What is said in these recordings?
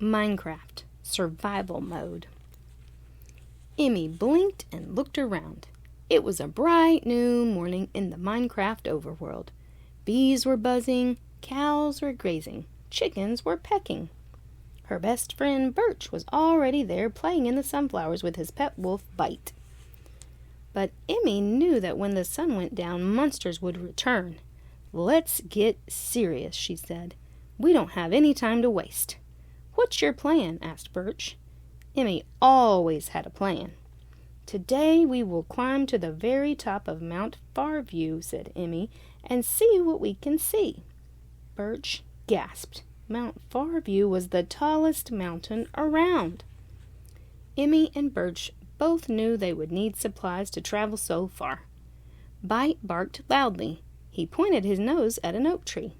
Minecraft Survival Mode. Emmy blinked and looked around. It was a bright new morning in the Minecraft overworld. Bees were buzzing, cows were grazing, chickens were pecking. Her best friend Birch was already there playing in the sunflowers with his pet wolf Byte. But Emmy knew that when the sun went down, monsters would return. "Let's get serious," she said. "We don't have any time to waste." "What's your plan?" asked Birch. Emmy always had a plan. "Today we will climb to the very top of Mount Farview," said Emmy, "and see what we can see." Birch gasped. Mount Farview was the tallest mountain around. Emmy and Birch both knew they would need supplies to travel so far. Byte barked loudly. He pointed his nose at an oak tree.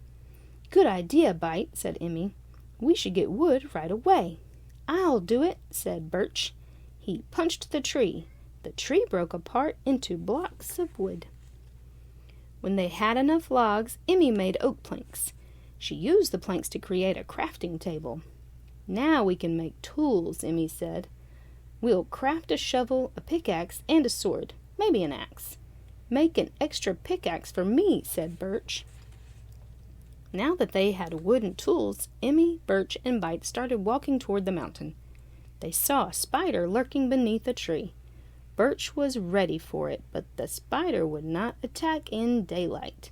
"Good idea, Byte," said Emmy. "We should get wood right away." "I'll do it," said Birch. He punched the tree. The tree broke apart into blocks of wood. When they had enough logs, Emmy made oak planks. She used the planks to create a crafting table. "Now we can make tools," Emmy said. "We'll craft a shovel, a pickaxe, and a sword, maybe an axe." "Make an extra pickaxe for me," said Birch. Now that they had wood and tools, Emmy, Birch, and Byte started walking toward the mountain. They saw a spider lurking beneath a tree. Birch was ready for it, but the spider would not attack in daylight.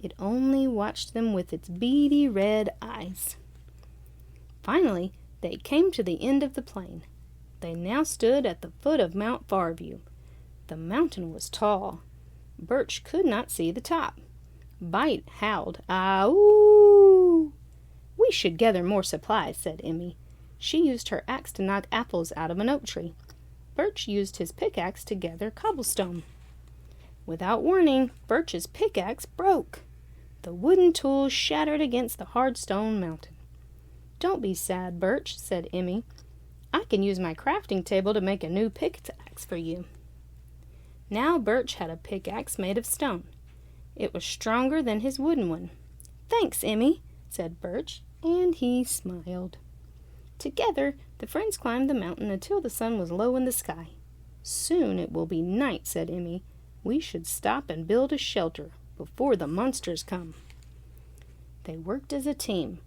It only watched them with its beady red eyes. Finally, they came to the end of the plain. They now stood at the foot of Mount Farview. The mountain was tall. Birch could not see the top. Byte howled, "Ah-ooh!" "We should gather more supplies," said Emmy. She used her axe to knock apples out of an oak tree. Birch used his pickaxe to gather cobblestone. Without warning, Birch's pickaxe broke. The wooden tool shattered against the hard stone mountain. "Don't be sad, Birch," said Emmy. "I can use my crafting table to make a new pickaxe for you." Now Birch had a pickaxe made of stone. It was stronger than his wooden one. "Thanks, Emmy," said Birch, and he smiled. Together, the friends climbed the mountain until the sun was low in the sky. "Soon it will be night," said Emmy. "We should stop and build a shelter before the monsters come." They worked as a team.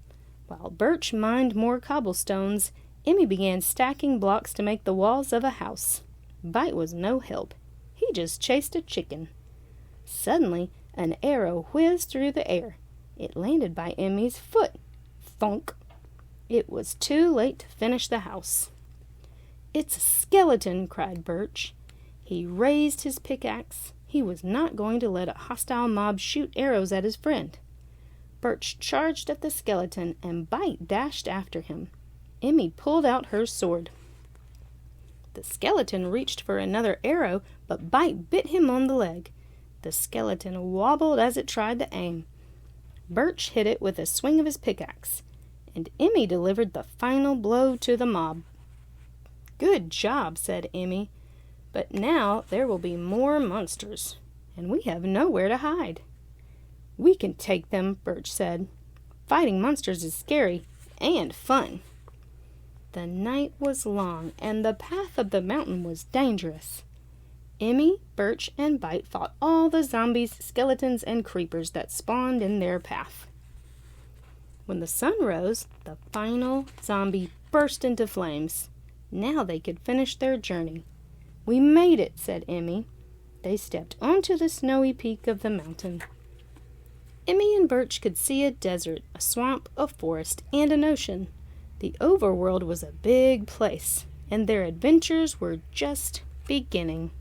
While Birch mined more cobblestones, Emmy began stacking blocks to make the walls of a house. Byte was no help. He just chased a chicken. Suddenly, an arrow whizzed through the air. It landed by Emmy's foot. Thunk! It was too late to finish the house. "It's a skeleton!" cried Birch. He raised his pickaxe. He was not going to let a hostile mob shoot arrows at his friend. Birch charged at the skeleton, and Byte dashed after him. Emmy pulled out her sword. The skeleton reached for another arrow, but Byte bit him on the leg. The skeleton wobbled as it tried to aim. Birch hit it with a swing of his pickaxe, and Emmy delivered the final blow to the mob. "Good job," said Emmy. "But now there will be more monsters, and we have nowhere to hide." "We can take them," Birch said. "Fighting monsters is scary and fun." The night was long, and the path up the mountain was dangerous. Emmy, Birch, and Byte fought all the zombies, skeletons, and creepers that spawned in their path. When the sun rose, the final zombie burst into flames. Now they could finish their journey. "We made it," said Emmy. They stepped onto the snowy peak of the mountain. Emmy and Birch could see a desert, a swamp, a forest, and an ocean. The overworld was a big place, and their adventures were just beginning.